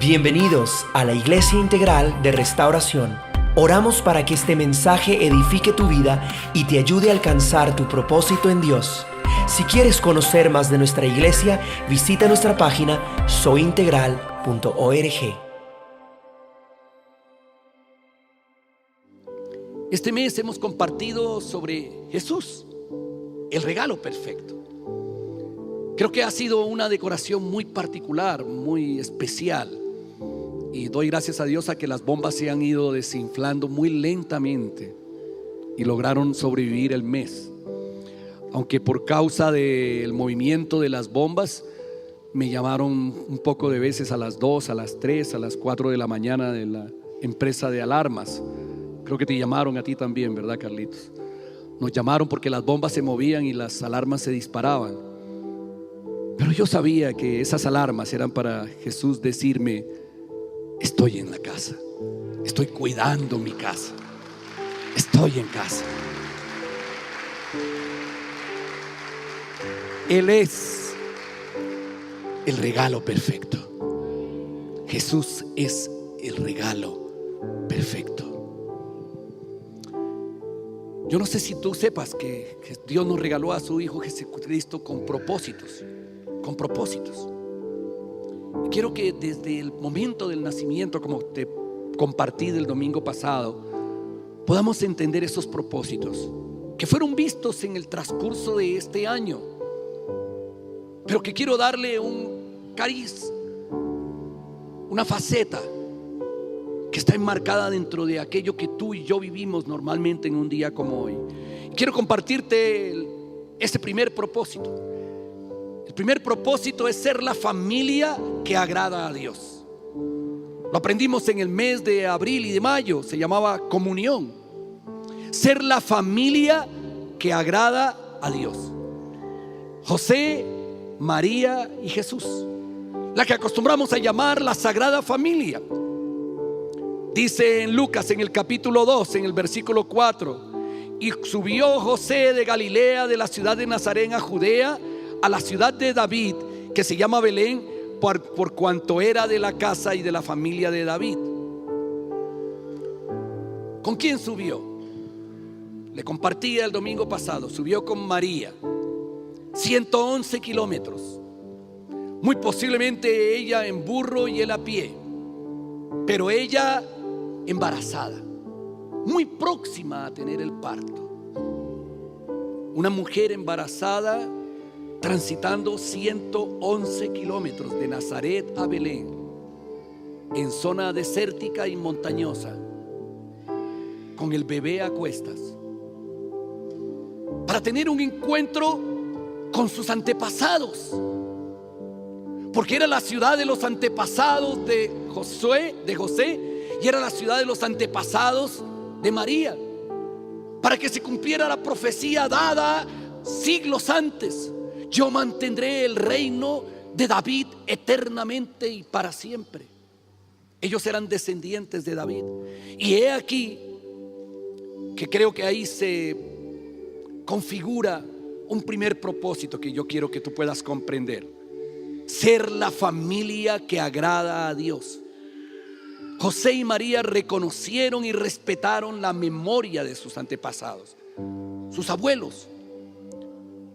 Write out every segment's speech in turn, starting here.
Bienvenidos a la Iglesia Integral de Restauración. Oramos para que este mensaje edifique tu vida y te ayude a alcanzar tu propósito en Dios. Si quieres conocer más de nuestra iglesia, visita nuestra página soyintegral.org. Este mes hemos compartido sobre Jesús, el regalo perfecto. Creo que ha sido una decoración muy particular, muy especial. Y doy gracias a Dios a que las bombas se han ido desinflando muy lentamente y lograron sobrevivir el mes. Aunque por causa del movimiento de las bombas me llamaron un poco de veces a las 2, a las 3, a las 4 de la mañana de la empresa de alarmas. Creo que te llamaron a ti también, ¿verdad, Carlitos? Nos llamaron porque las bombas se movían y las alarmas se disparaban. Pero yo sabía que esas alarmas eran para Jesús decirme: estoy en la casa, estoy cuidando mi casa, estoy en casa. Él es el regalo perfecto. Jesús es el regalo perfecto. Yo no sé si tú sepas que Dios nos regaló a su Hijo Jesucristo con propósitos. Y quiero que desde el momento del nacimiento, como te compartí del domingo pasado, podamos entender esos propósitos que fueron vistos en el transcurso de este año, pero que quiero darle un cariz, una faceta que está enmarcada dentro de aquello que tú y yo vivimos normalmente en un día como hoy. Quiero compartirte ese primer propósito. El primer propósito es ser la familia que agrada a Dios. Lo aprendimos en el mes de abril y de mayo, se llamaba comunión. Ser la familia que agrada a Dios. José, María y Jesús, la que acostumbramos a llamar la Sagrada Familia. Dice en Lucas, en el capítulo 2, en el versículo 4: y subió José de Galilea, de la ciudad de Nazaret a Judea, a la ciudad de David, que se llama Belén, por cuanto era de la casa y de la familia de David. ¿Con quién subió? Le compartía el domingo pasado. Subió con María, 111 kilómetros. Muy posiblemente ella en burro y él a pie, pero ella embarazada, muy próxima a tener el parto. Una mujer embarazada transitando 111 kilómetros de Nazaret a Belén, en zona desértica y montañosa, con el bebé a cuestas, para tener un encuentro con sus antepasados, porque era la ciudad de los antepasados de José, y era la ciudad de los antepasados de María, para que se cumpliera la profecía dada siglos antes: yo mantendré el reino de David eternamente y para siempre. Ellos eran descendientes de David. Y he aquí que creo que ahí se configura un primer propósito que yo quiero que tú puedas comprender: ser la familia que agrada a Dios. José y María reconocieron y respetaron la memoria de sus antepasados, sus abuelos.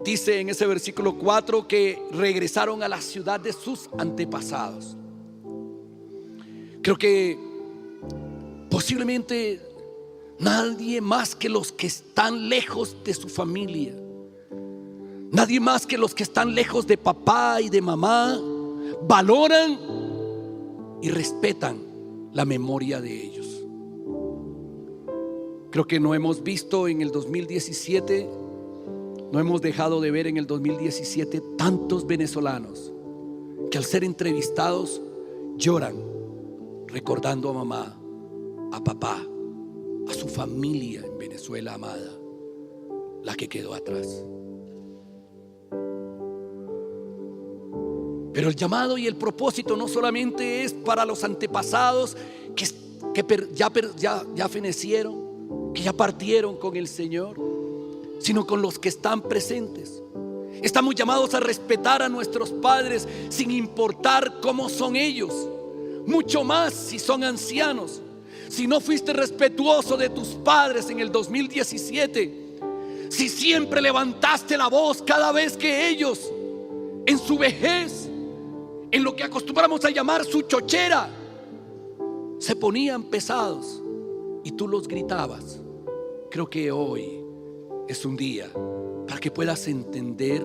Dice en ese versículo 4 que regresaron a la ciudad de sus antepasados. Creo que posiblemente nadie más que los que están lejos de su familia, nadie más que los que están lejos de papá y de mamá, valoran y respetan la memoria de ellos. Creo que no hemos visto en el 2017, no hemos dejado de ver en el 2017 tantos venezolanos que al ser entrevistados lloran recordando a mamá, a papá, a su familia en Venezuela amada, la que quedó atrás. Pero el llamado y el propósito no solamente es para los antepasados que ya fenecieron, que ya partieron con el Señor, sino con los que están presentes. Estamos llamados a respetar a nuestros padres sin importar cómo son ellos, mucho más si son ancianos. Si no fuiste respetuoso de tus padres en el 2017, si siempre levantaste la voz cada vez que ellos, en su vejez, en lo que acostumbramos a llamar su chochera, se ponían pesados y tú los gritabas, creo que hoy es un día para que puedas entender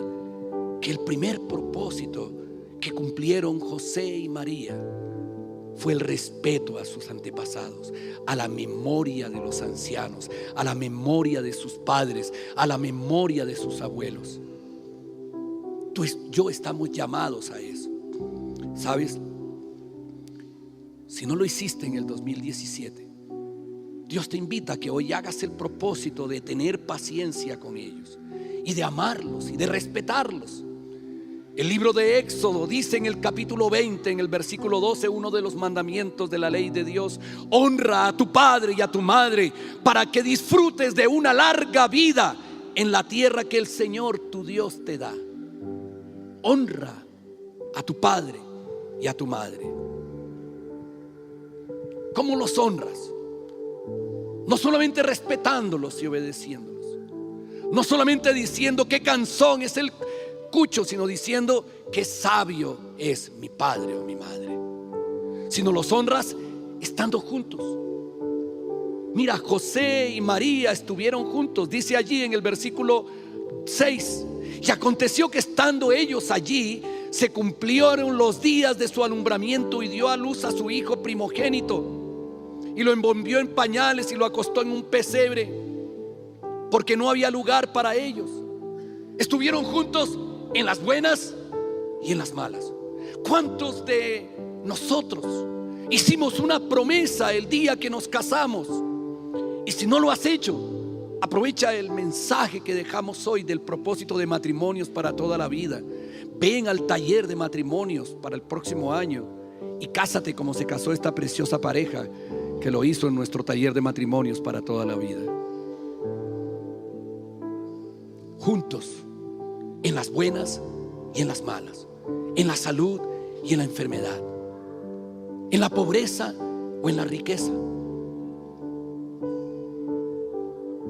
que el primer propósito que cumplieron José y María fue el respeto a sus antepasados, a la memoria de los ancianos, a la memoria de sus padres, a la memoria de sus abuelos. Tú y yo estamos llamados a eso. ¿Sabes? Si no lo hiciste en el 2017, Dios te invita a que hoy hagas el propósito de tener paciencia con ellos y de amarlos y de respetarlos. El libro de Éxodo dice en el capítulo 20, en el versículo 12, uno de los mandamientos de la ley de Dios: honra a tu padre y a tu madre para que disfrutes de una larga vida en la tierra que el Señor tu Dios te da. Honra a tu padre y a tu madre. ¿Cómo los honras? No solamente respetándolos y obedeciéndolos, no solamente diciendo qué cansón es el cucho, sino diciendo qué sabio es mi padre o mi madre. Sino los honras estando juntos. Mira, José y María estuvieron juntos. Dice allí en el versículo 6: y aconteció que estando ellos allí, se cumplieron los días de su alumbramiento, y dio a luz a su hijo primogénito, y lo envolvió en pañales y lo acostó en un pesebre, porque no había lugar para ellos. Estuvieron juntos en las buenas y en las malas. ¿Cuántos de nosotros hicimos una promesa el día que nos casamos? Y si no lo has hecho, aprovecha el mensaje que dejamos hoy del propósito de matrimonios para toda la vida. Ven al taller de matrimonios para el próximo año y cásate como se casó esta preciosa pareja que lo hizo en nuestro taller de matrimonios para toda la vida. Juntos, en las buenas y en las malas, en la salud y en la enfermedad, en la pobreza o en la riqueza.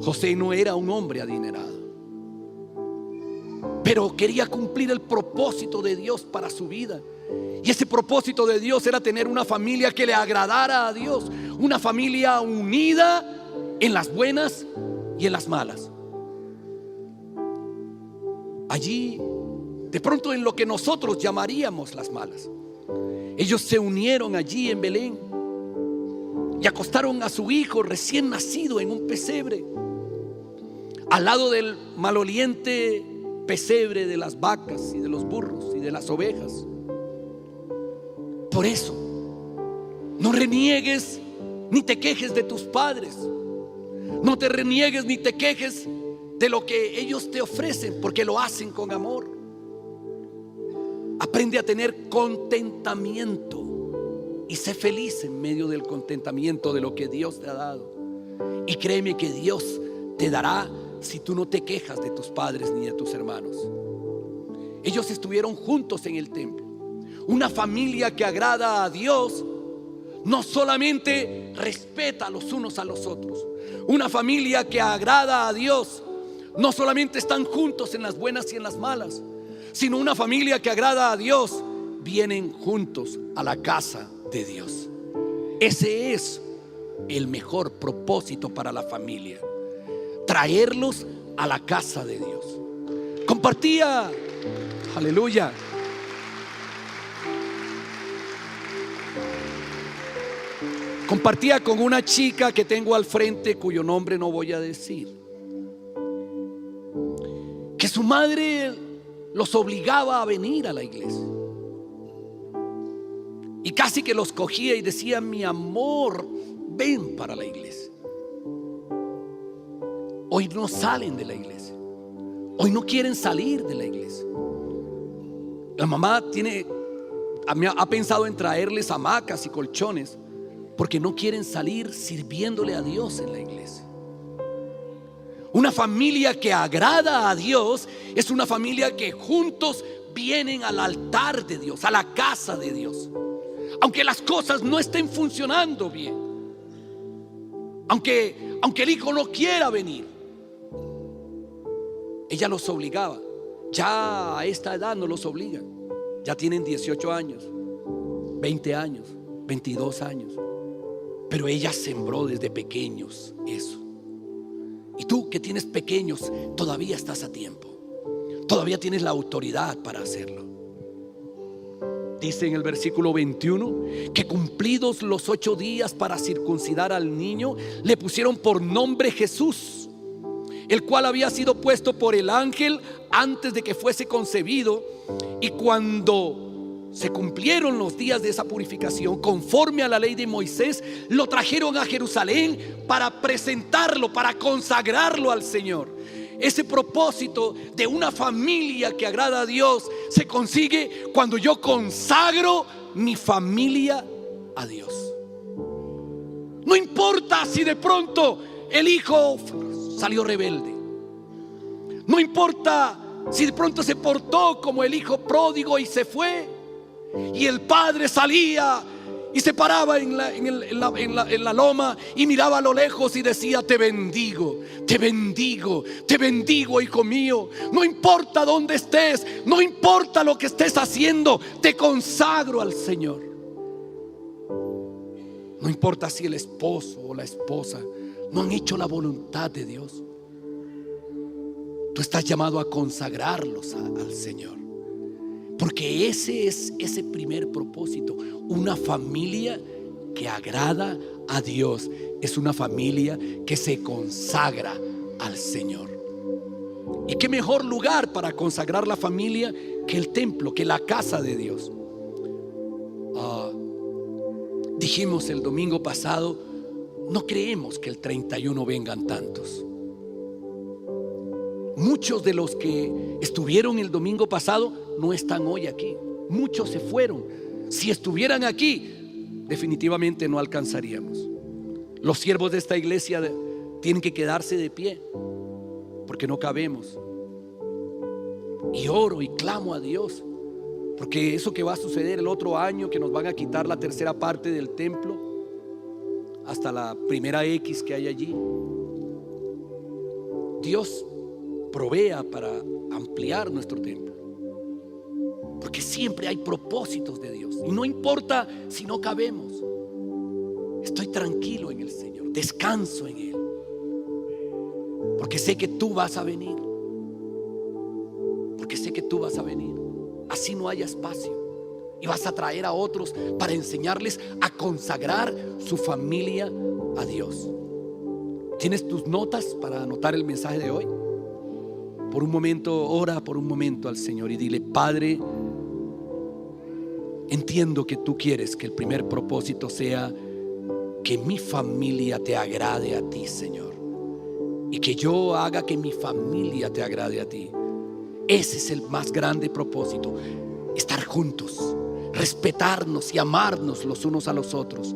José no era un hombre adinerado, pero quería cumplir el propósito de Dios para su vida. Y ese propósito de Dios era tener una familia que le agradara a Dios, una familia unida en las buenas y en las malas. Allí, de pronto, en lo que nosotros llamaríamos las malas, ellos se unieron allí en Belén y acostaron a su hijo recién nacido en un pesebre, al lado del maloliente pesebre de las vacas y de los burros y de las ovejas. Por eso, no reniegues ni te quejes de tus padres. No te reniegues ni te quejes de lo que ellos te ofrecen, porque lo hacen con amor. Aprende a tener contentamiento y sé feliz en medio del contentamiento de lo que Dios te ha dado. Y créeme que Dios te dará si tú no te quejas de tus padres ni de tus hermanos. Ellos estuvieron juntos en el templo. Una familia que agrada a Dios no solamente respeta los unos a los otros. Una familia que agrada a Dios no solamente están juntos en las buenas y en las malas, sino una familia que agrada a Dios vienen juntos a la casa de Dios. Ese es el mejor propósito para la familia: traerlos a la casa de Dios. Compartía, aleluya, compartía con una chica que tengo al frente, cuyo nombre no voy a decir, que su madre los obligaba a venir a la iglesia y casi que los cogía y decía: mi amor, ven para la iglesia. Hoy no salen de la iglesia, hoy no quieren salir de la iglesia. La mamá ha pensado en traerles hamacas y colchones porque no quieren salir sirviéndole a Dios en la iglesia. Una familia que agrada a Dios es una familia que juntos vienen al altar de Dios, a la casa de Dios, aunque las cosas no estén funcionando bien, aunque el hijo no quiera venir, ella los obligaba. Ya a esta edad no los obligan, ya tienen 18 años, 20 años, 22 años, pero ella sembró desde pequeños eso. Y tú que tienes pequeños, todavía estás a tiempo, todavía tienes la autoridad para hacerlo. Dice en el versículo 21 que cumplidos los 8 días para circuncidar al niño, le pusieron por nombre Jesús, el cual había sido puesto por el ángel antes de que fuese concebido. Y cuando se cumplieron los días de esa purificación, conforme a la ley de Moisés, lo trajeron a Jerusalén para presentarlo, para consagrarlo al Señor. Ese propósito de una familia que agrada a Dios se consigue cuando yo consagro mi familia a Dios. No importa si de pronto el hijo salió rebelde, no importa si de pronto se portó como el hijo pródigo y se fue, y el padre salía y se paraba en la loma y miraba a lo lejos y decía: te bendigo, te bendigo, te bendigo, hijo mío. No importa dónde estés, no importa lo que estés haciendo, te consagro al Señor. No importa si el esposo o la esposa no han hecho la voluntad de Dios, tú estás llamado a consagrarlos al Señor, porque ese es ese primer propósito. Una familia que agrada a Dios es una familia que se consagra al Señor. Y qué mejor lugar para consagrar la familia que el templo, que la casa de Dios. Dijimos el domingo pasado, no creemos que el 31 vengan tantos. Muchos de los que estuvieron el domingo pasado no están hoy aquí. Muchos se fueron. Si estuvieran aquí, definitivamente no alcanzaríamos. Los siervos de esta iglesia tienen que quedarse de pie, porque no cabemos. Y oro y clamo a Dios, porque eso que va a suceder el otro año, que nos van a quitar la tercera parte del templo, hasta la primera X que hay allí, Dios provea para ampliar nuestro templo, porque siempre hay propósitos de Dios. Y no importa si no cabemos, estoy tranquilo en el Señor, descanso en Él, porque sé que tú vas a venir, porque sé que tú vas a venir. Así no haya espacio, y vas a traer a otros para enseñarles a consagrar su familia a Dios. ¿Tienes tus notas para anotar el mensaje de hoy? Por un momento, ora por un momento al Señor y dile: Padre, entiendo que tú quieres que el primer propósito sea que mi familia te agrade a ti, Señor, y que yo haga que mi familia te agrade a ti. Ese es el más grande propósito: estar juntos, respetarnos y amarnos los unos a los otros,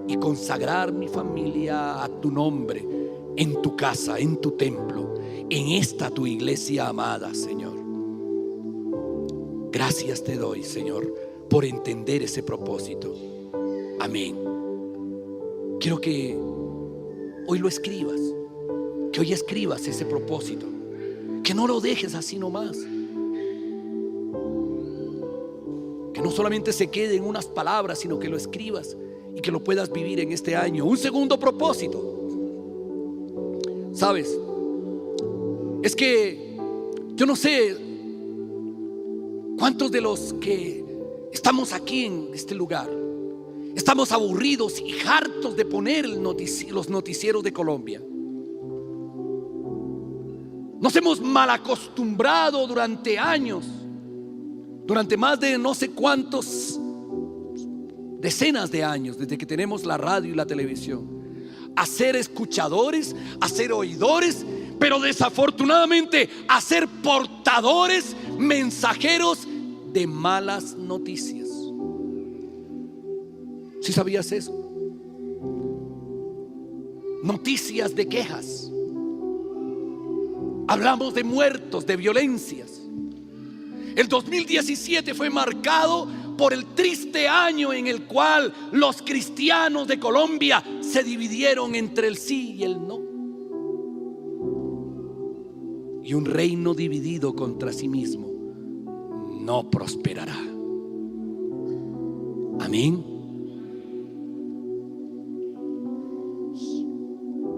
y consagrar mi familia a tu nombre, en tu casa, en tu templo, en esta tu iglesia amada, Señor. Gracias te doy, Señor, por entender ese propósito. Amén. Quiero que hoy lo escribas, que hoy escribas ese propósito, que no lo dejes así nomás, que no solamente se quede en unas palabras, sino que lo escribas y que lo puedas vivir en este año. Un segundo propósito, ¿sabes? Es que yo no sé cuántos de los que estamos aquí en este lugar estamos aburridos y hartos de poner los noticieros de Colombia. Nos hemos mal acostumbrado durante años, durante más de no sé cuántos decenas de años, desde que tenemos la radio y la televisión, a ser escuchadores, a ser oidores, pero desafortunadamente a ser portadores, mensajeros de malas noticias. ¿Sí sabías eso? Noticias de quejas. Hablamos de muertos, de violencias. El 2017 fue marcado por el triste año en el cual los cristianos de Colombia se dividieron entre el sí y el no. Y un reino dividido contra sí mismo no prosperará. Amén.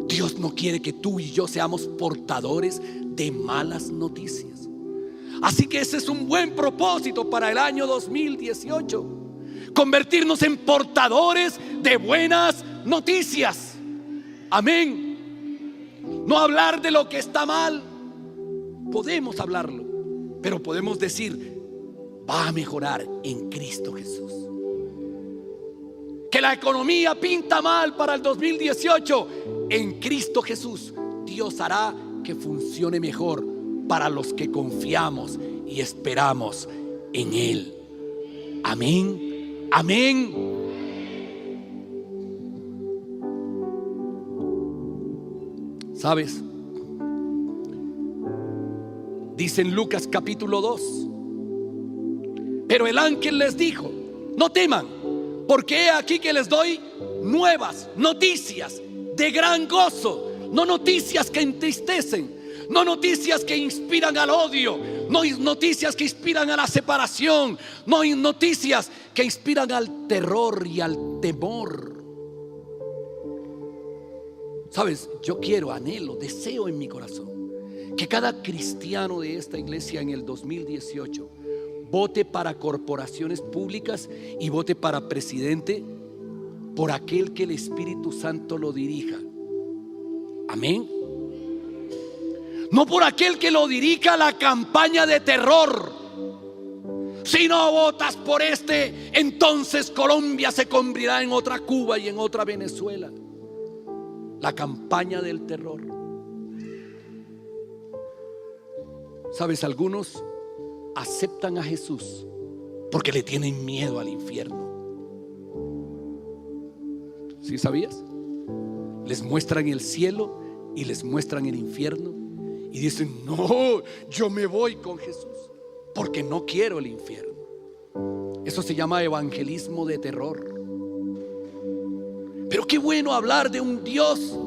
Dios no quiere que tú y yo seamos portadores de malas noticias. Así que ese es un buen propósito para el año 2018. Convertirnos en portadores de buenas noticias. Amén. No hablar de lo que está mal. Podemos hablarlo, pero podemos decir: va a mejorar en Cristo Jesús. Que la economía pinta mal para el 2018. En Cristo Jesús Dios hará que funcione mejor para los que confiamos y esperamos en Él. Amén. Amén. ¿Sabes? Dice en Lucas capítulo 2: pero el ángel les dijo: no teman, porque he aquí que les doy nuevas noticias de gran gozo. No noticias que entristecen, no noticias que inspiran al odio, no noticias que inspiran a la separación, no noticias que inspiran al terror y al temor. Sabes, yo quiero, anhelo, deseo en mi corazón que cada cristiano de esta iglesia en el 2018 vote para corporaciones públicas y vote para presidente por aquel que el Espíritu Santo lo dirija. Amén. No por aquel que lo dirija la campaña de terror. Si no votas por este, entonces Colombia se convertirá en otra Cuba y en otra Venezuela. La campaña del terror. Sabes, algunos aceptan a Jesús porque le tienen miedo al infierno. ¿Sí sabías? Les muestran el cielo y les muestran el infierno y dicen: no, yo me voy con Jesús porque no quiero el infierno. Eso se llama evangelismo de terror. Pero qué bueno hablar de un Dios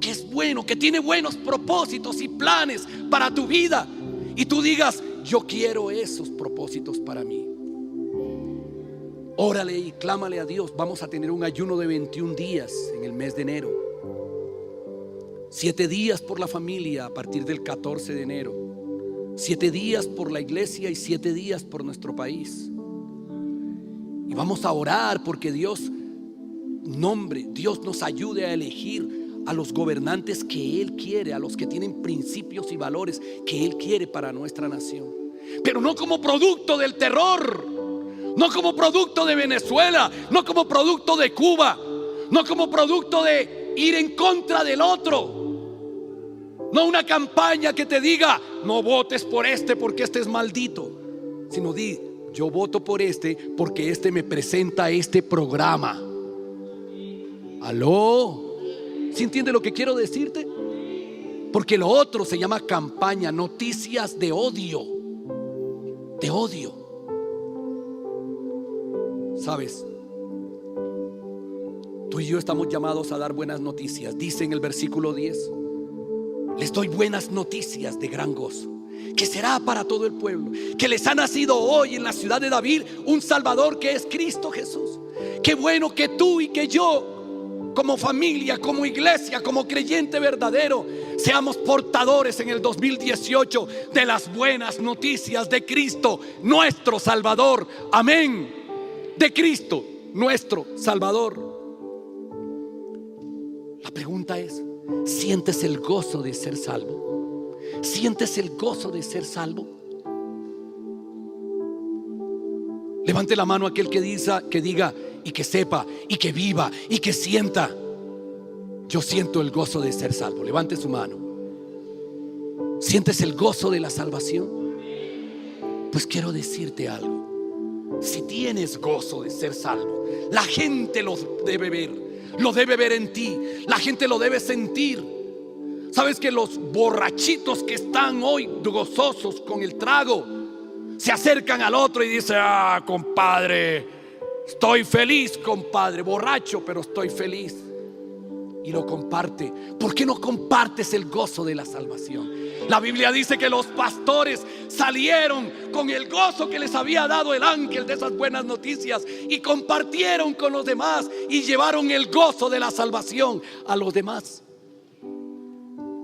que es bueno, que tiene buenos propósitos y planes para tu vida, y tú digas: yo quiero esos propósitos para mí. Órale y clámale a Dios. Vamos a tener un ayuno de 21 días en el mes de enero. 7 días por la familia a partir del 14 de enero. 7 días por la iglesia y 7 días por nuestro país. Y vamos a orar porque Dios nos ayude a elegir a los gobernantes que Él quiere, a los que tienen principios y valores que Él quiere para nuestra nación. Pero no como producto del terror, no como producto de Venezuela, no como producto de Cuba, no como producto de ir en contra del otro. No una campaña que te diga: no votes por este porque este es maldito, sino di: yo voto por este porque este me presenta este programa. ¿Aló? ¿Sí entiende lo que quiero decirte? Porque lo otro se llama campaña, noticias de odio. De odio. ¿Sabes? Tú y yo estamos llamados a dar buenas noticias. Dice en el versículo 10: les doy buenas noticias de gran gozo, que será para todo el pueblo, que les ha nacido hoy en la ciudad de David un Salvador, que es Cristo Jesús. Qué bueno que tú y que yo, como familia, como iglesia, como creyente verdadero, seamos portadores en el 2018 de las buenas noticias de Cristo, nuestro Salvador. Amén. De Cristo, nuestro Salvador. La pregunta es: ¿sientes el gozo de ser salvo? ¿Sientes el gozo de ser salvo? Levante la mano aquel que diga y que sepa y que viva y que sienta: yo siento el gozo de ser salvo. Levante su mano. ¿Sientes el gozo de la salvación? Pues quiero decirte algo. Si tienes gozo de ser salvo, la gente lo debe ver. Lo debe ver en ti. La gente lo debe sentir. Sabes que los borrachitos que están hoy gozosos con el trago se acercan al otro y dicen: ah, compadre, estoy feliz, compadre, borracho, pero estoy feliz. Y lo comparte. ¿Por qué no compartes el gozo de la salvación? La Biblia dice que los pastores salieron con el gozo que les había dado el ángel de esas buenas noticias y compartieron con los demás y llevaron el gozo de la salvación a los demás.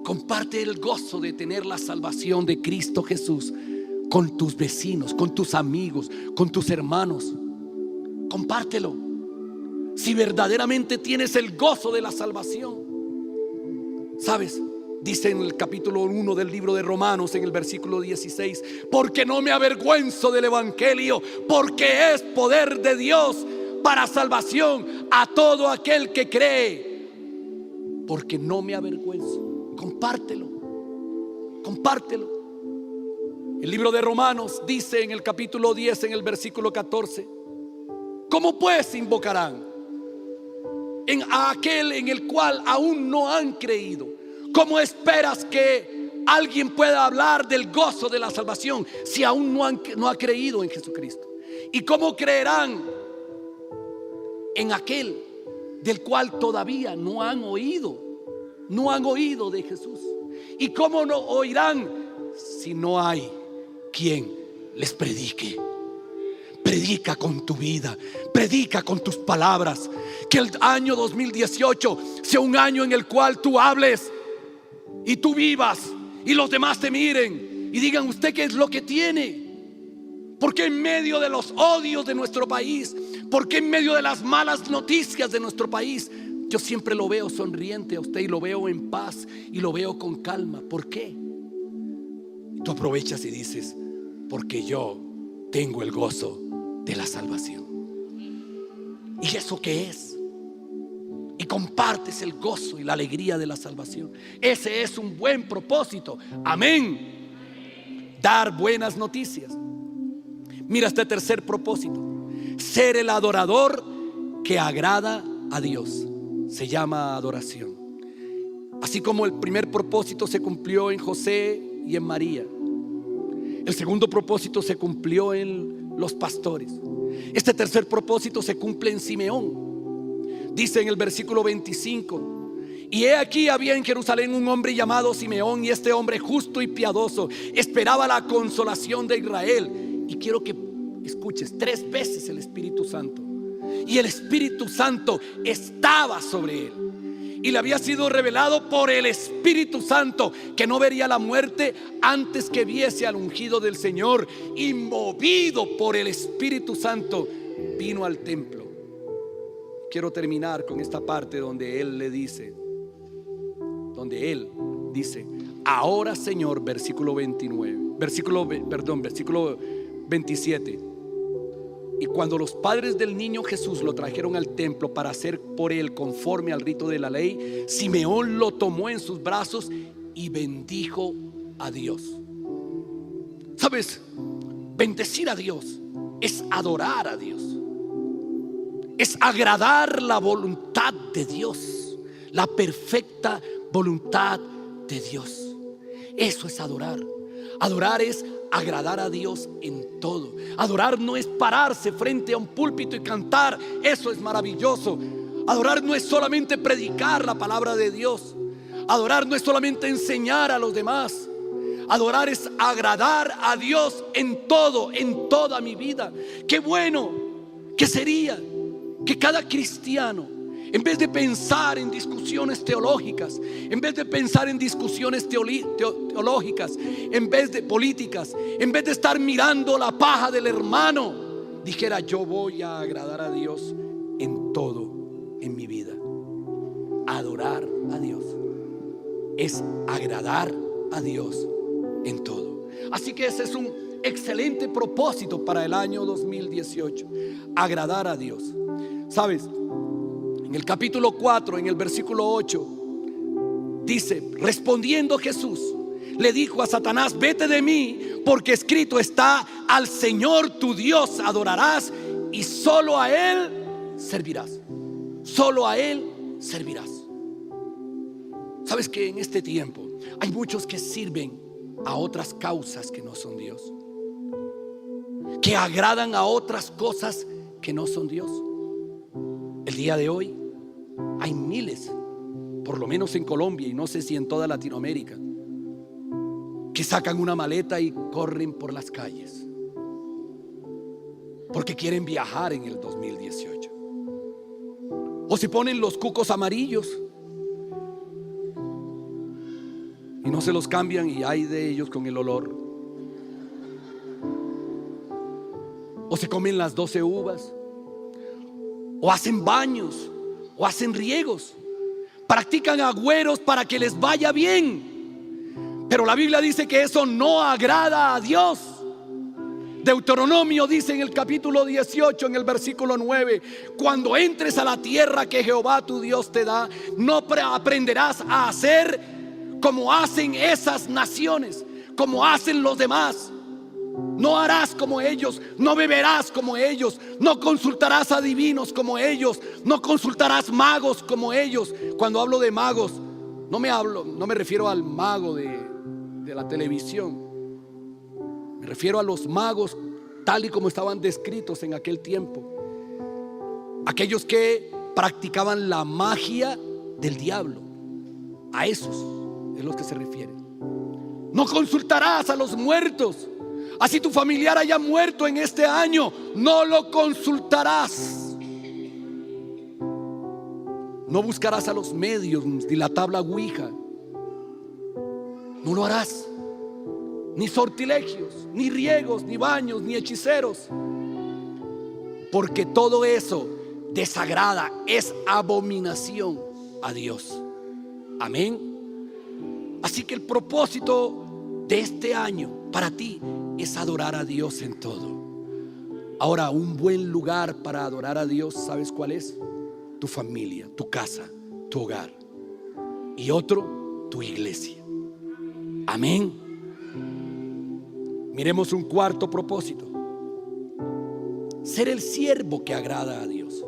Comparte el gozo de tener la salvación de Cristo Jesús con tus vecinos, con tus amigos, con tus hermanos. Compártelo. Si verdaderamente tienes el gozo de la salvación. ¿Sabes? Dice en el capítulo 1 del libro de Romanos, en el versículo 16: porque no me avergüenzo del evangelio, porque es poder de Dios para salvación a todo aquel que cree. Porque no me avergüenzo. Compártelo. Compártelo. El libro de Romanos dice en el capítulo 10, en el versículo 14: ¿cómo pues invocarán a aquel en el cual aún no han creído? ¿Cómo esperas que alguien pueda hablar del gozo de la salvación si aún no ha creído en Jesucristo? ¿Y cómo creerán en aquel del cual todavía no han oído? No han oído de Jesús. ¿Y cómo no oirán si no hay quien les predique? Predica con tu vida, predica con tus palabras. Que el año 2018 sea un año en el cual tú hables y tú vivas y los demás te miren y digan: ¿usted qué es lo que tiene? Porque en medio de los odios de nuestro país, porque en medio de las malas noticias de nuestro país, yo siempre lo veo sonriente a usted y lo veo en paz y lo veo con calma? ¿Por qué? Y tú aprovechas y dices: porque yo tengo el gozo de la salvación. ¿Y eso qué es? Y compartes el gozo y la alegría de la salvación. Ese es un buen propósito. Amén. Dar buenas noticias. Mira este tercer propósito: ser el adorador que agrada a Dios. Se llama adoración. Así como el primer propósito se cumplió en José y en María, el segundo propósito se cumplió en los pastores. Este tercer propósito se cumple en Simeón. Dice en el versículo 25: y he aquí había en Jerusalén un hombre llamado Simeón, y este hombre justo y piadoso esperaba la consolación de Israel. Y quiero que escuches 3 veces el Espíritu Santo. Y el Espíritu Santo estaba sobre él, y le había sido revelado por el Espíritu Santo que no vería la muerte antes que viese al ungido del Señor. Y movido por el Espíritu Santo vino al templo. Quiero terminar con esta parte donde él dice: ahora, Señor, versículo 27. Y cuando los padres del niño Jesús lo trajeron al templo para hacer por él conforme al rito de la ley, Simeón lo tomó en sus brazos y bendijo a Dios. ¿Sabes? Bendecir a Dios es adorar a Dios, es agradar la voluntad de Dios, la perfecta voluntad de Dios. Eso es adorar. Adorar es agradar a Dios en todo. Adorar no es pararse frente a un púlpito y cantar. Eso es maravilloso. Adorar no es solamente predicar la palabra de Dios. Adorar no es solamente enseñar a los demás. Adorar es agradar a Dios en todo, en toda mi vida. Qué bueno que sería que cada cristiano, en vez de pensar en discusiones teológicas, en vez de pensar en discusiones teológicas, en vez de políticas, en vez de estar mirando la paja del hermano, dijera: yo voy a agradar a Dios en todo en mi vida. Adorar a Dios es agradar a Dios en todo. Así que ese es un excelente propósito para el año 2018: agradar a Dios. ¿Sabes? En el capítulo 4, en el versículo 8, dice: respondiendo Jesús, le dijo a Satanás: vete de mí, porque escrito está: al Señor tu Dios adorarás y solo a Él servirás. Solo a Él servirás. ¿Sabes que en este tiempo hay muchos que sirven a otras causas que no son Dios? que agradan a otras cosas que no son Dios. El día de hoy hay miles, por lo menos en Colombia y no sé si en toda Latinoamérica, que sacan una maleta y corren por las calles porque quieren viajar en el 2018. O se ponen los cucos amarillos y no se los cambian y hay de ellos con el olor. O se comen las 12 uvas, o hacen baños, o hacen riegos, practican agüeros para que les vaya bien. Pero la Biblia dice que eso no agrada a Dios. Deuteronomio dice en el capítulo 18, en el versículo 9: cuando entres a la tierra que Jehová tu Dios te da, no aprenderás a hacer como hacen esas naciones, como hacen los demás. No harás como ellos, no beberás como ellos, no consultarás a adivinos como ellos, no consultarás magos como ellos. Cuando hablo de magos, no me refiero al mago de la televisión. Me refiero a los magos tal y como estaban descritos en aquel tiempo. Aquellos que practicaban la magia del diablo. A esos es los que se refiere. No consultarás a los muertos. Así tu familiar haya muerto en este año, no lo consultarás. No buscarás a los medios ni la tabla ouija. No lo harás. Ni sortilegios, ni riegos, ni baños, ni hechiceros. Porque todo eso desagrada, es abominación a Dios. Amén. Así que el propósito de este año para ti es adorar a Dios en todo. Ahora, un buen lugar para adorar a Dios, ¿sabes cuál es? Tu familia, tu casa, tu hogar. Y otro, tu iglesia. Amén. Miremos un cuarto propósito: ser el siervo que agrada a Dios.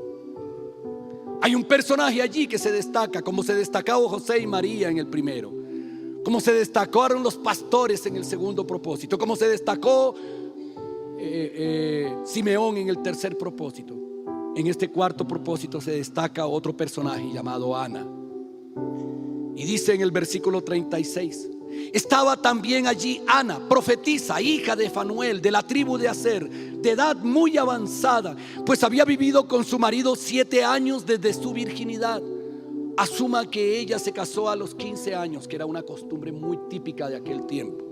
Hay un personaje allí que se destaca, como se destacó José y María en el primero, como se destacaron los pastores en el segundo propósito, como se destacó Simeón en el tercer propósito. En este cuarto propósito se destaca otro personaje llamado Ana. Y dice en el versículo 36: estaba también allí Ana, profetisa, hija de Fanuel, de la tribu de Aser, de edad muy avanzada, pues había vivido con su marido 7 años desde su virginidad. Asuma que ella se casó a los 15 años, que era una costumbre muy típica de aquel tiempo.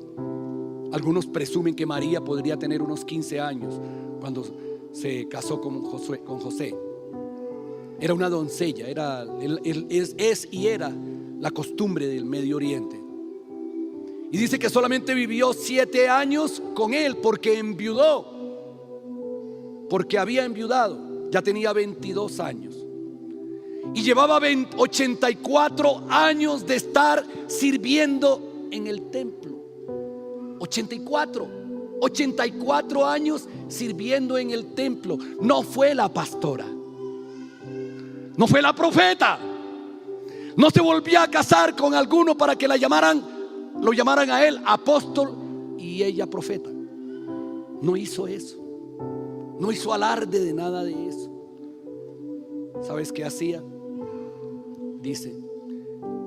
Algunos presumen que María podría tener unos 15 años cuando se casó con José. Era una doncella, era la costumbre del Medio Oriente. Y dice que solamente vivió 7 años con él porque enviudó, porque había enviudado, ya tenía 22 años. Y llevaba 84 años de estar sirviendo en el templo. 84 años sirviendo en el templo. No fue la pastora, no fue la profeta, no se volvió a casar con alguno para que lo llamaran a él apóstol y ella profeta. No hizo eso, no hizo alarde de nada de eso. ¿Sabes qué hacía? Dice,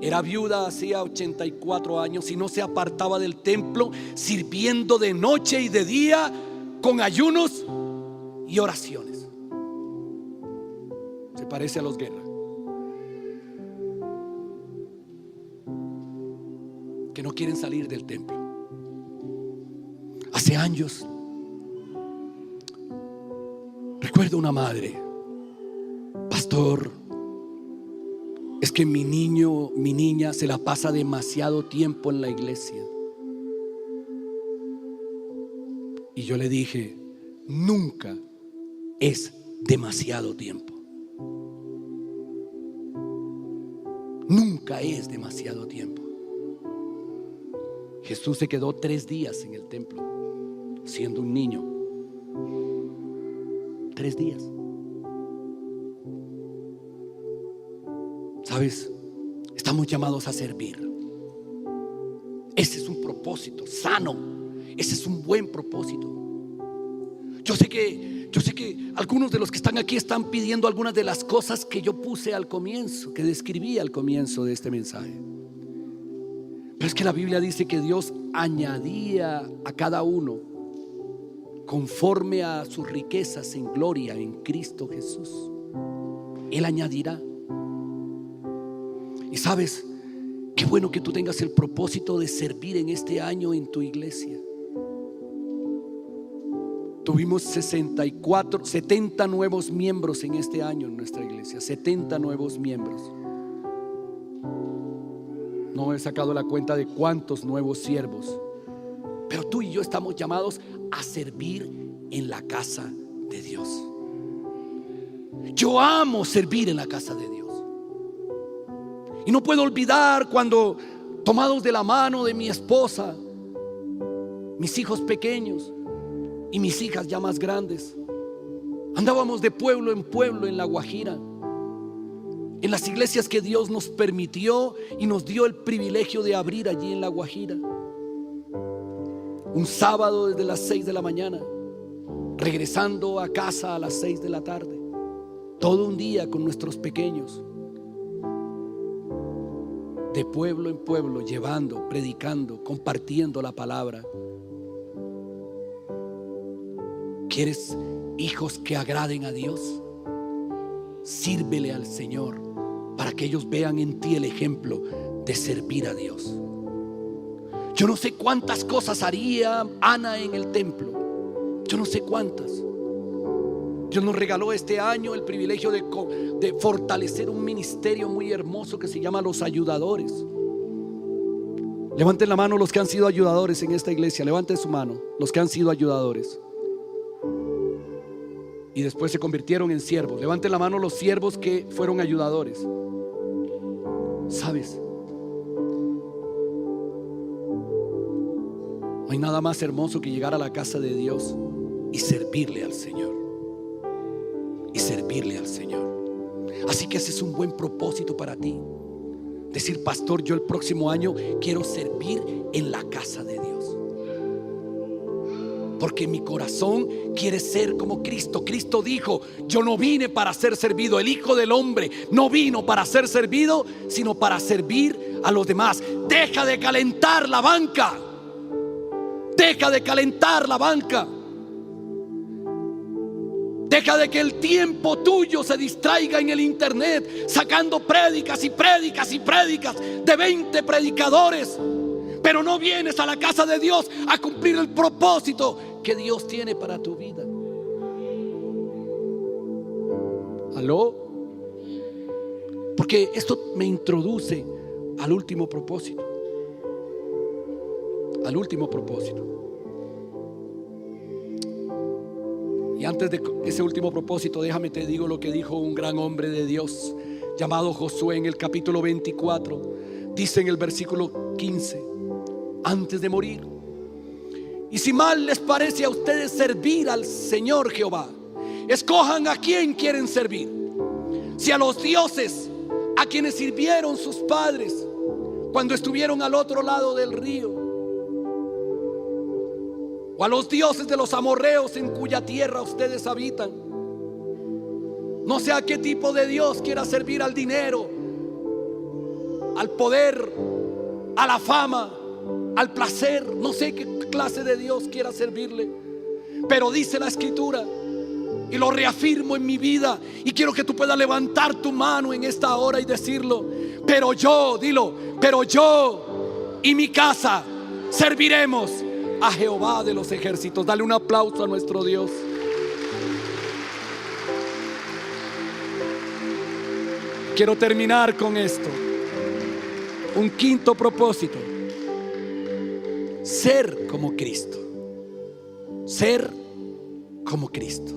era viuda hacía 84 años y no se apartaba del templo, sirviendo de noche y de día con ayunos y oraciones. Se parece a los guerras, que no quieren salir del templo. Hace años recuerdo una madre: pastor, es que mi niña se la pasa demasiado tiempo en la iglesia. Y yo le dije: nunca es demasiado tiempo. Nunca es demasiado tiempo. Jesús se quedó 3 días en el templo siendo un niño. 3 días. ¿Sabes? Estamos llamados a servir. Ese es un propósito sano. Ese es un buen propósito. Yo sé que algunos de los que están aquí están pidiendo algunas de las cosas que yo puse al comienzo, que describí al comienzo de este mensaje. Pero es que la Biblia dice que Dios añadía a cada uno conforme a sus riquezas en gloria en Cristo Jesús. Él añadirá. Y sabes, qué bueno que tú tengas el propósito de servir en este año en tu iglesia. Tuvimos 70 nuevos miembros en este año en nuestra iglesia. 70 nuevos miembros. No he sacado la cuenta de cuántos nuevos siervos. Pero tú y yo estamos llamados a servir en la casa de Dios. Yo amo servir en la casa de Dios. Y no puedo olvidar cuando, tomados de la mano de mi esposa, mis hijos pequeños y mis hijas ya más grandes, andábamos de pueblo en pueblo en La Guajira, en las iglesias que Dios nos permitió y nos dio el privilegio de abrir allí en La Guajira. Un sábado desde las 6 de la mañana, regresando a casa a las 6 de la tarde. Todo un día con nuestros pequeños, de pueblo en pueblo, llevando, predicando, compartiendo la palabra. ¿Quieres hijos que agraden a Dios? Sírvele al Señor para que ellos vean en ti el ejemplo de servir a Dios. Yo no sé cuántas cosas haría Ana en el templo. Yo no sé cuántas. Dios nos regaló este año el privilegio de fortalecer un ministerio muy hermoso que se llama Los Ayudadores. Levanten la mano los que han sido ayudadores en esta iglesia. Levanten su mano los que han sido ayudadores y después se convirtieron en siervos. Levanten la mano los siervos que fueron ayudadores. ¿Sabes? No hay nada más hermoso que llegar a la casa de Dios y servirle al Señor. Y servirle al Señor. Así que ese es un buen propósito para ti. Decir: pastor, yo el próximo año quiero servir en la casa de Dios, porque mi corazón quiere ser como Cristo. Cristo dijo: yo no vine para ser servido. El Hijo del Hombre no vino para ser servido, sino para servir a los demás. Deja de calentar la banca. Deja de calentar la banca. Deja de que el tiempo tuyo se distraiga en el internet, sacando prédicas y prédicas y prédicas de 20 predicadores, pero no vienes a la casa de Dios a cumplir el propósito que Dios tiene para tu vida. ¿Aló? Porque esto me introduce al último propósito. Al último propósito. Y antes de ese último propósito, déjame te digo lo que dijo un gran hombre de Dios llamado Josué en el capítulo 24. Dice en el versículo 15: antes de morir: y si mal les parece a ustedes servir al Señor Jehová, escojan a quién quieren servir. Si a los dioses a quienes sirvieron sus padres cuando estuvieron al otro lado del río, o a los dioses de los amorreos en cuya tierra ustedes habitan. No sé a qué tipo de Dios quiera servir: al dinero, al poder, a la fama, al placer. No sé qué clase de Dios quiera servirle, pero dice la Escritura, y lo reafirmo en mi vida, y quiero que tú puedas levantar tu mano en esta hora y decirlo: pero yo, dilo, pero yo y mi casa serviremos a Jehová de los ejércitos. Dale un aplauso a nuestro Dios. Quiero terminar con esto. Un quinto propósito: ser como Cristo. Ser como Cristo.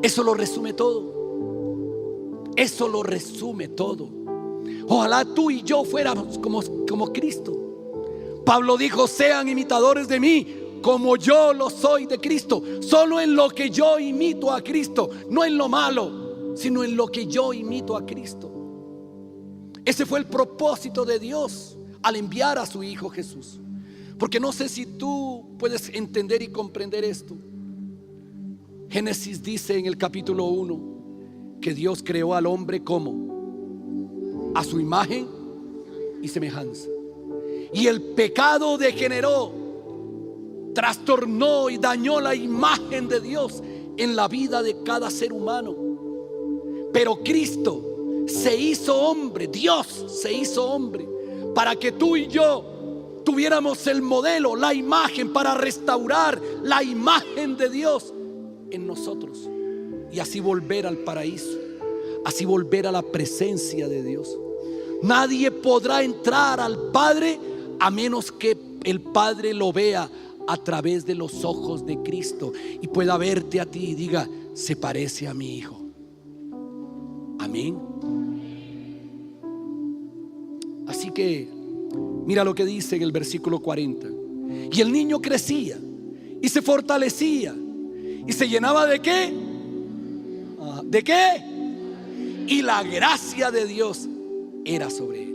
Eso lo resume todo. Eso lo resume todo. Ojalá tú y yo fuéramos como Cristo. Pablo dijo: sean imitadores de mí como yo lo soy de Cristo. Solo en lo que yo imito a Cristo, no en lo malo, sino en lo que yo imito a Cristo. Ese fue el propósito de Dios al enviar a su Hijo Jesús. Porque no sé si tú puedes entender y comprender esto, Génesis dice en el capítulo 1 que Dios creó al hombre como a su imagen y semejanza. Y el pecado degeneró, trastornó y dañó la imagen de Dios en la vida de cada ser humano. Pero Cristo se hizo hombre, Dios se hizo hombre, para que tú y yo tuviéramos el modelo, la imagen, para restaurar la imagen de Dios en nosotros y así volver al paraíso, así volver a la presencia de Dios. Nadie podrá entrar al Padre a menos que el Padre lo vea a través de los ojos de Cristo y pueda verte a ti y diga: se parece a mi hijo. Amén. Así que mira lo que dice en el versículo 40. Y el niño crecía y se fortalecía y se llenaba ¿de qué? ¿De qué? Y la gracia de Dios era sobre él.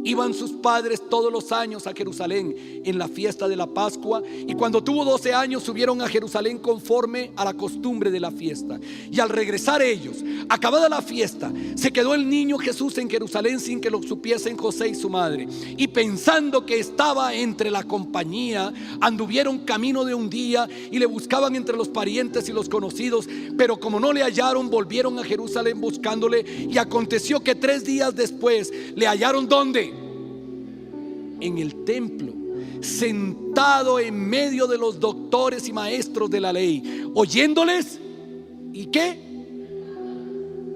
Iban sus padres todos los años a Jerusalén en la fiesta de la Pascua, y cuando tuvo 12 años subieron a Jerusalén conforme a la costumbre de la fiesta. Y al regresar ellos, acabada la fiesta, se quedó el niño Jesús en Jerusalén sin que lo supiesen José y su madre. Y pensando que estaba entre la compañía, anduvieron camino de un día y le buscaban entre los parientes y los conocidos, pero como no le hallaron, volvieron a Jerusalén buscándole. Y aconteció que 3 días después le hallaron ¿dónde? En el templo, sentado en medio de los doctores y maestros de la ley, oyéndoles. ¿Y qué?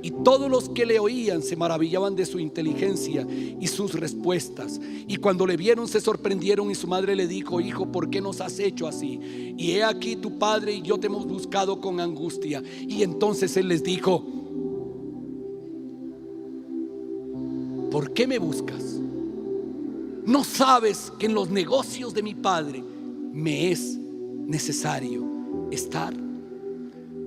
Y todos los que le oían se maravillaban de su inteligencia y sus respuestas. Y cuando le vieron se sorprendieron, y su madre le dijo: hijo, ¿por qué nos has hecho así? Y he aquí tu padre y yo te hemos buscado con angustia. Y entonces él les dijo: ¿por qué me buscas? ¿No sabes que en los negocios de mi padre me es necesario estar?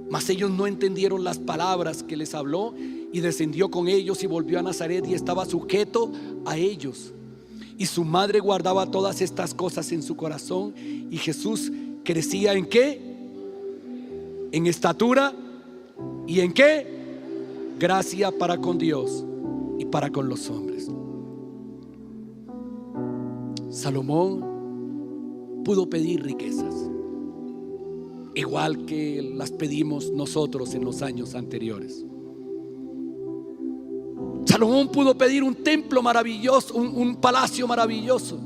Mas ellos no entendieron las palabras que les habló, y descendió con ellos y volvió a Nazaret y estaba sujeto a ellos. Y su madre guardaba todas estas cosas en su corazón. Y Jesús crecía ¿en qué? En estatura y ¿en qué? Gracia para con Dios y para con los hombres. Salomón pudo pedir riquezas, igual que las pedimos nosotros en los años anteriores. Salomón pudo pedir un templo maravilloso, un palacio maravilloso.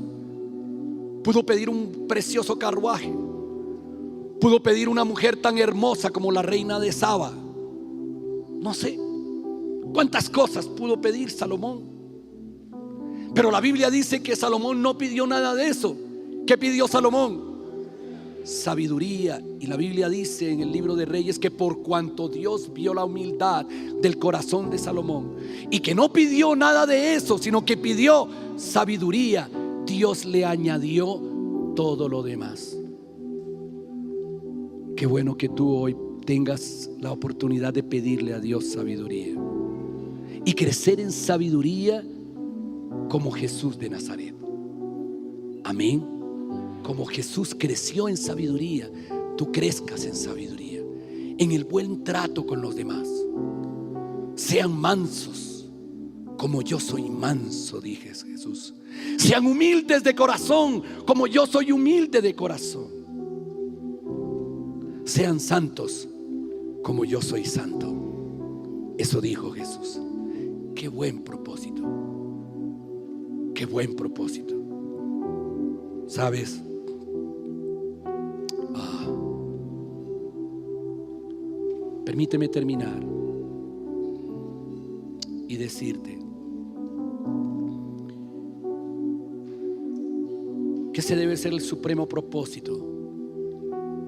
Pudo pedir un precioso carruaje. Pudo pedir una mujer tan hermosa como la reina de Saba. No sé cuántas cosas pudo pedir Salomón. Pero la Biblia dice que Salomón no pidió nada de eso. ¿Qué pidió Salomón? Sabiduría. Y la Biblia dice en el libro de Reyes que por cuanto Dios vio la humildad del corazón de Salomón, y que no pidió nada de eso, sino que pidió sabiduría, Dios le añadió todo lo demás. Qué bueno que tú hoy tengas la oportunidad de pedirle a Dios sabiduría y crecer en sabiduría como Jesús de Nazaret. Amén. Como Jesús creció en sabiduría, tú crezcas en sabiduría, en el buen trato con los demás. Sean mansos como yo soy manso, dije Jesús. Sean humildes de corazón como yo soy humilde de corazón. Sean santos como yo soy santo. Eso dijo Jesús. Qué buen propósito. Qué buen propósito. ¿Sabes? Permíteme terminar y decirte que ese debe ser el supremo propósito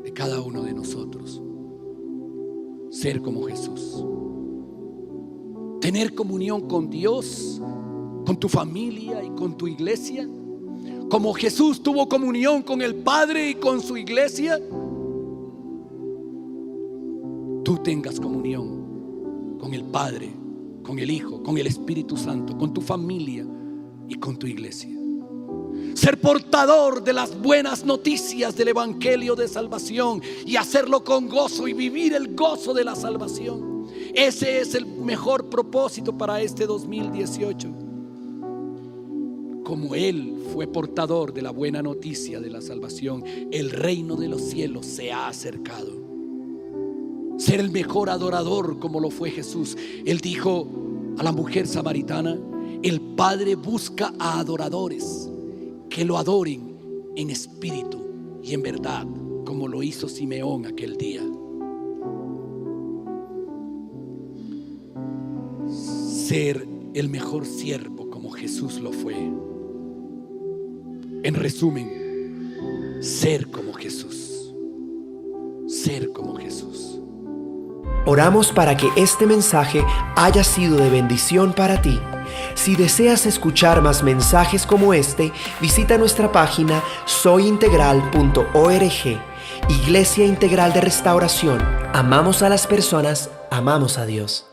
de cada uno de nosotros: ser como Jesús, tener comunión con Dios, con tu familia y con tu iglesia, como Jesús tuvo comunión con el Padre y con su iglesia. Tú tengas comunión con el Padre, con el Hijo, con el Espíritu Santo, con tu familia y con tu iglesia. ser portador de las buenas noticias del evangelio de salvación y hacerlo con gozo y vivir el gozo de la salvación. Ese es el mejor propósito para este 2018. Como Él fue portador de la buena noticia de la salvación, el reino de los cielos se ha acercado. Ser el mejor adorador como lo fue Jesús. Él dijo a la mujer samaritana: el Padre busca a adoradores que lo adoren en espíritu y en verdad, como lo hizo Simeón aquel día. Ser el mejor siervo como Jesús lo fue. En resumen, ser como Jesús. Ser como Jesús. Oramos para que este mensaje haya sido de bendición para ti. Si deseas escuchar más mensajes como este, visita nuestra página soyintegral.org. Iglesia Integral de Restauración. Amamos a las personas, amamos a Dios.